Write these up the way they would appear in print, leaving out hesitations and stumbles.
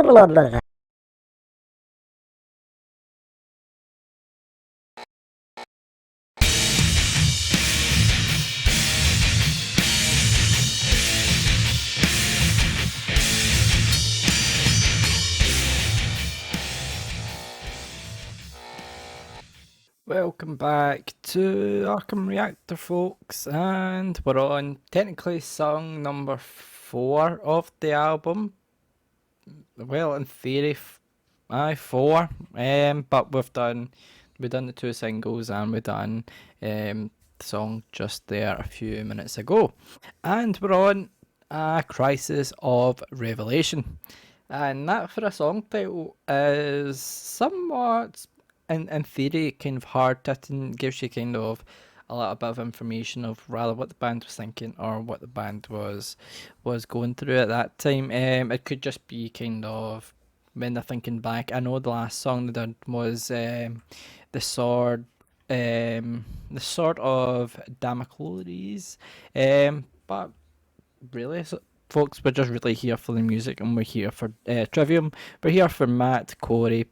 Welcome back to Arkham Reactor, folks, and we're on technically song number 4 of the album. Well, in theory, four. But we've done the two singles and we done the song just there a few minutes ago, and we're on a Crisis of Revelation, and that for a song title is somewhat, in theory, kind of hard hitting. Gives you kind of a little bit of information of rather what the band was thinking or what the band was going through at that time. It could just be kind of when they're thinking back. I know the last song they did was the sword, the sword of Damocles, but really, folks, we're just really here for the music, and we're here for Trivium. We're here for Matt, Corey,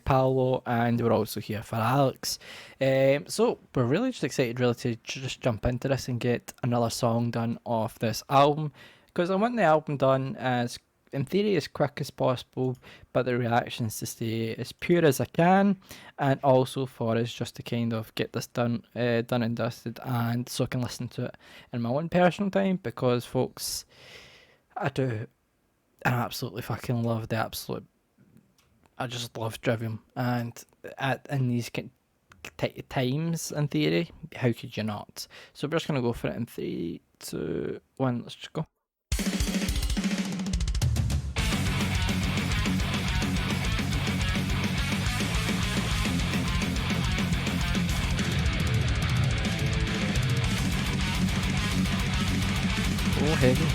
Paolo, and we're also here for Alex. So we're really just excited, really, to just jump into this and get another song done off this album, because I want the album done as, in theory, as quick as possible, but the reactions to stay as pure as I can, and also for us just to kind of get this done and dusted, and so I can listen to it in my own personal time, because, folks, I absolutely fucking love I just love Trivium, and in these times, in theory, how could you not? So we're just gonna go for it in 3, 2, 1, let's just go. Oh, heavy.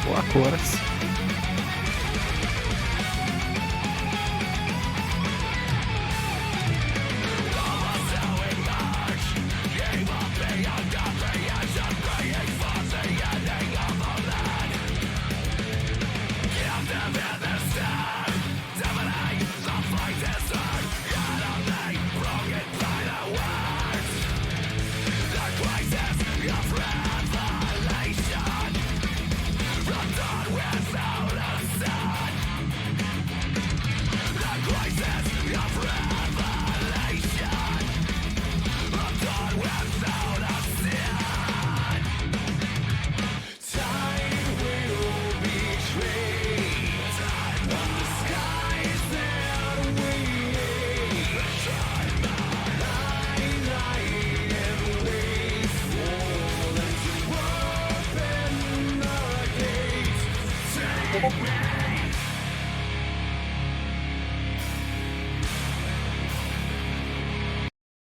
What a chorus.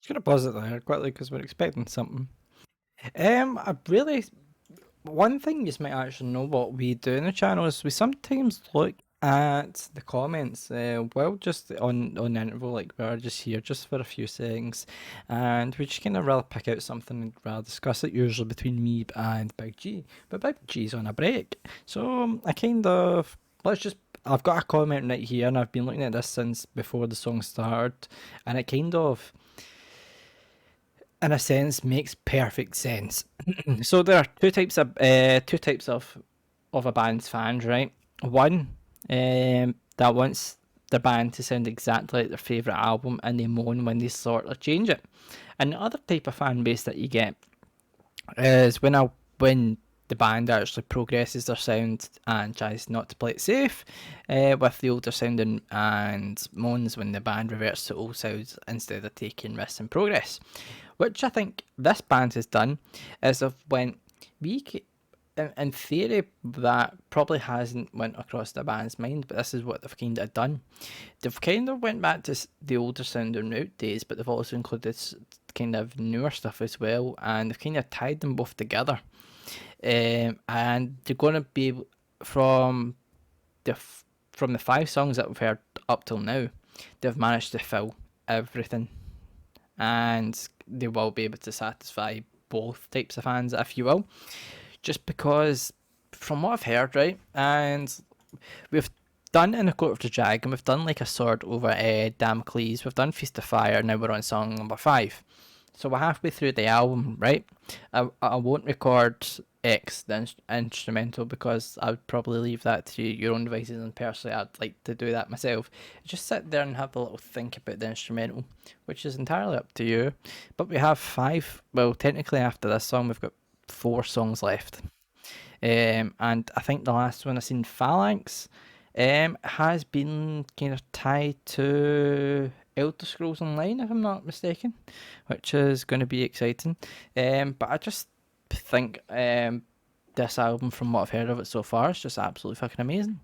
Just gonna pause it there quickly because we're expecting something. I really, one thing you might actually know what we do in the channel is we sometimes look at the comments, well, just on the interval, like we're just here just for a few seconds, and we just kind of rather pick out something and rather discuss it, usually between me and Big G, but Big G's on a break, so I kind of, I've got a comment right here, and I've been looking at this since before the song started, and it kind of, in a sense, makes perfect sense. So there are two types of a band's fans, right? One that wants the band to sound exactly like their favourite album, and they moan when they sort of change it. And the other type of fan base that you get is when the band actually progresses their sound and tries not to play it safe with the older sounding, and moans when the band reverts to old sounds instead of taking risks in progress. Which I think this band has done is of when we in theory that probably hasn't went across the band's mind, but this is what they've kind of done. They've kind of went back to the older sounding route days, but they've also included kind of newer stuff as well, and they've kind of tied them both together. And they're going to be from from the 5 songs that we've heard up till now, they've managed to fill everything, and they will be able to satisfy both types of fans, if you will. Just because, from what I've heard, right, and we've done In the Court of the Dragon, we've done like a sword over Damocles, we've done Feast of Fire, now we're on song number 5. So we're halfway through the album, right? I won't record X, the instrumental, because I would probably leave that to your own devices, and personally I'd like to do that myself. Just sit there and have a little think about the instrumental, which is entirely up to you. But we have 5, well, technically after this song we've got 4 songs left. And I think the last one I seen, Phalanx, has been kind of tied to Elder Scrolls Online, if I'm not mistaken, which is going to be exciting. But I just think this album, from what I've heard of it so far, is just absolutely fucking amazing.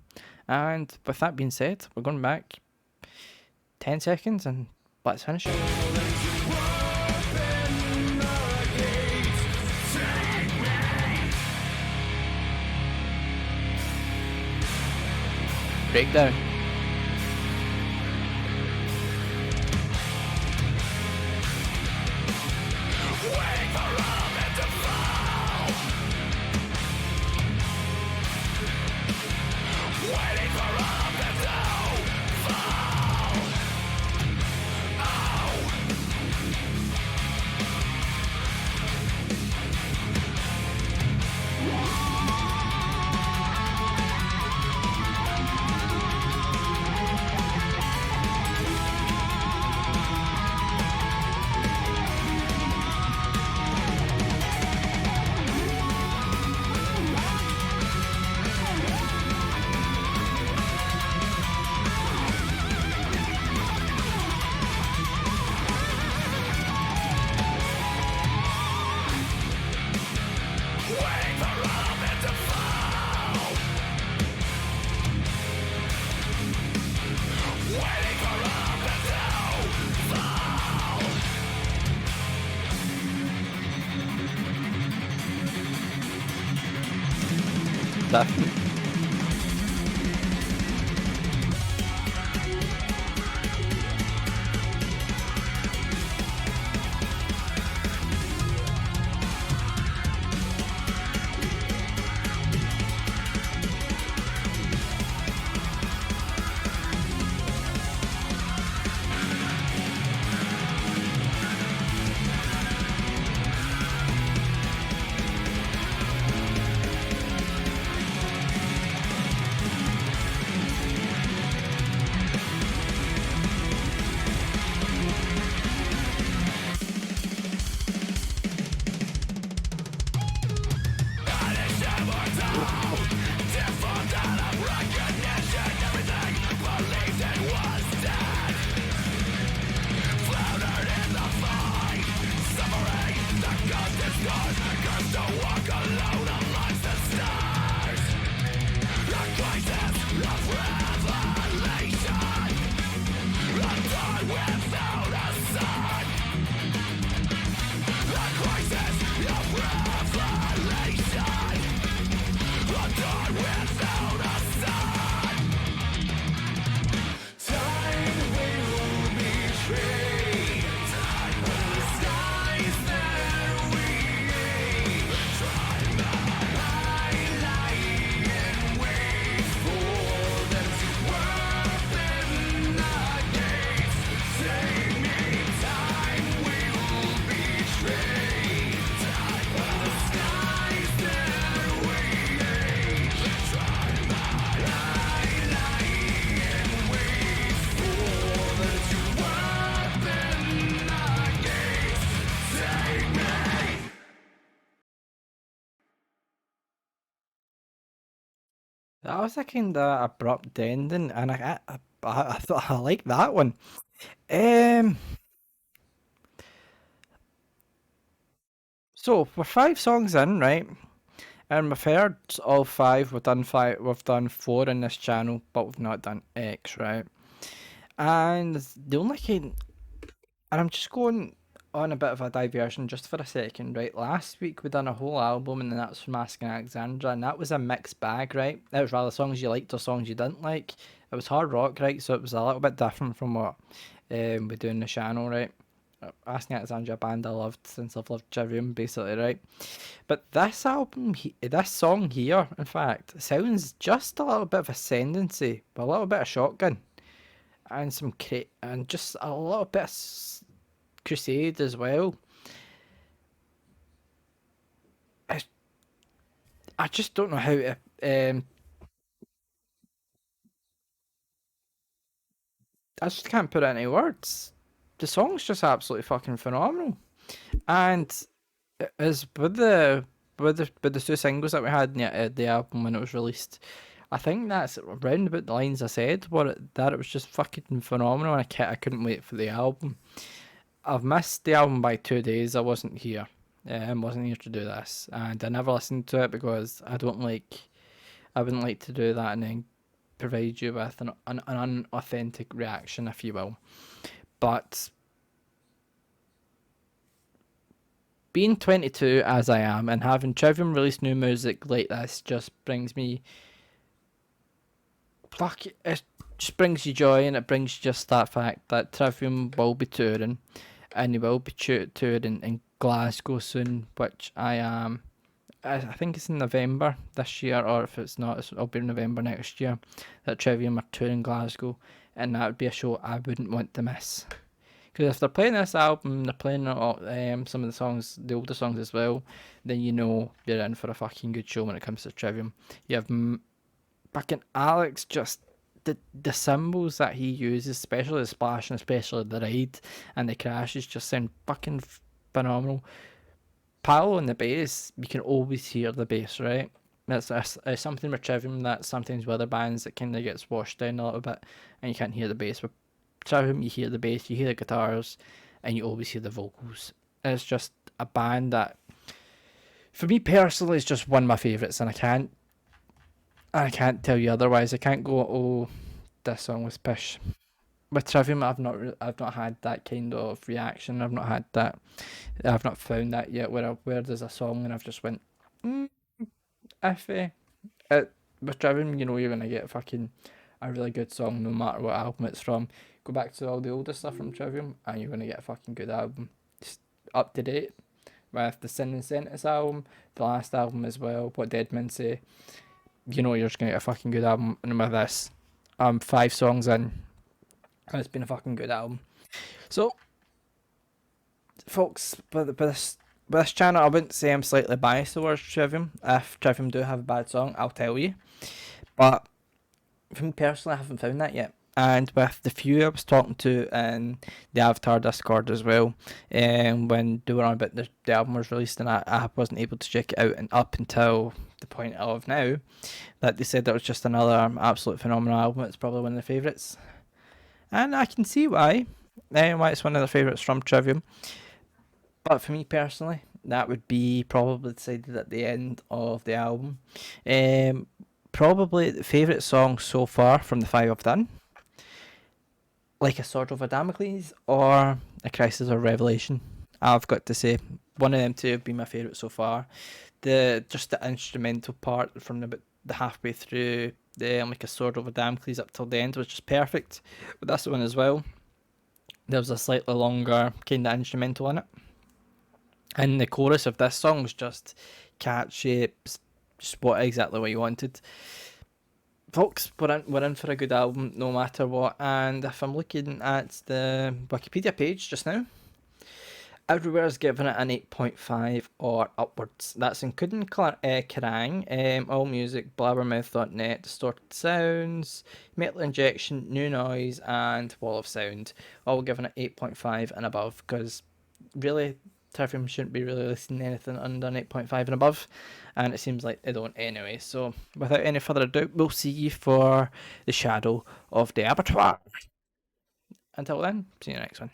And with that being said, we're going back 10 seconds and let's finish it. Breakdown. That That was a kind of abrupt ending, and I thought I liked that one. Um, so we're 5 songs in, right? And we've heard all five. We've done five. We've done four in this channel, but we've not done X, right? And the only kind, and I'm just going on a bit of a diversion just for a second, right? Last week we done a whole album, and that's from Asking Alexandra, and that was a mixed bag, right? It was rather songs you liked or songs you didn't like. It was hard rock, right? So it was a little bit different from what we do in the channel, right? Asking Alexandra, a band I loved since I've loved Trivium, basically, right? But this album, this song here, in fact, sounds just a little bit of ascendancy, but a little bit of shotgun, and and just a little bit of crusade as well. I, I just don't know how to. I just can't put it into words. The song's just absolutely fucking phenomenal, and as with the two singles that we had in the album when it was released, I think that's around about the lines I said. That it was just fucking phenomenal, and I couldn't wait for the album. I've missed the album by 2 days. I wasn't here. Wasn't here to do this, and I never listened to it because I don't like. I wouldn't like to do that and then provide you with an unauthentic reaction, if you will. But being 22 as I am and having Trivium release new music like this just brings me it just brings you joy, and it brings you just that fact that Trivium will be touring, and he will be touring in Glasgow soon, which I am. I think it's in November this year, or if it's not, it'll be November next year that Trivium are touring Glasgow, and that would be a show I wouldn't want to miss. Because if they're playing this album, they're playing some of the songs, the older songs as well, then you know you're in for a fucking good show when it comes to Trivium. You have fucking Alex, just the cymbals that he uses, especially the splash and especially the ride and the crashes, just sound fucking phenomenal. Paolo on the bass, you can always hear the bass, right? That's something with Trivium that sometimes with other bands it kind of gets washed down a little bit and you can't hear the bass. With Trivium, you hear the bass, you hear the guitars, and you always hear the vocals. It's just a band that, for me personally, is just one of my favourites, and I can't tell you otherwise. I can't go, oh, this song was pish. With Trivium, I've not had that kind of reaction. I've not found that yet. Where there's a song and I've just went, mm, iffy. With Trivium, you know you're gonna get fucking a really good song no matter what album it's from. Go back to all the older stuff from Trivium, and you're gonna get a fucking good album. Just up to date with the Sin and Sentence album, the last album as well. What Dead Men Say. You know you're just gonna get a fucking good album. And with this, 5 songs in, and it's been a fucking good album. So, folks, with this channel, I wouldn't say I'm slightly biased towards Trivium. If Trivium do have a bad song, I'll tell you. But for me personally, I haven't found that yet. And with the few I was talking to in the Avatar Discord as well, when they were on about the album was released, and I wasn't able to check it out, and up until the point of now, that they said that was just another absolute phenomenal album. It's probably one of their favourites, and I can see why it's one of their favourites from Trivium. But for me personally, that would be probably decided at the end of the album. Um, Probably the favourite song so far from the 5 I've done, like a Sword over Damocles or a Crisis or Revelation. I've got to say, one of them two have been my favourite so far. The instrumental part from the halfway through the like a Sword over Damocles up till the end was just perfect. But this one as well, there was a slightly longer kind of instrumental in it, and the chorus of this song was just catchy, just exactly what you wanted. Folks, we're in for a good album no matter what. And if I'm looking at the Wikipedia page just now, everywhere is giving it an 8.5 or upwards. That's including Kerrang, AllMusic, Blabbermouth.net, Distorted Sounds, Metal Injection, New Noise, and Wall of Sound. All giving it 8.5 and above, because really, Trivium shouldn't be releasing anything under 8.5 and above, and it seems like they don't anyway. So, without any further ado, we'll see you for the Shadow of the Abattoir. Until then, see you next one.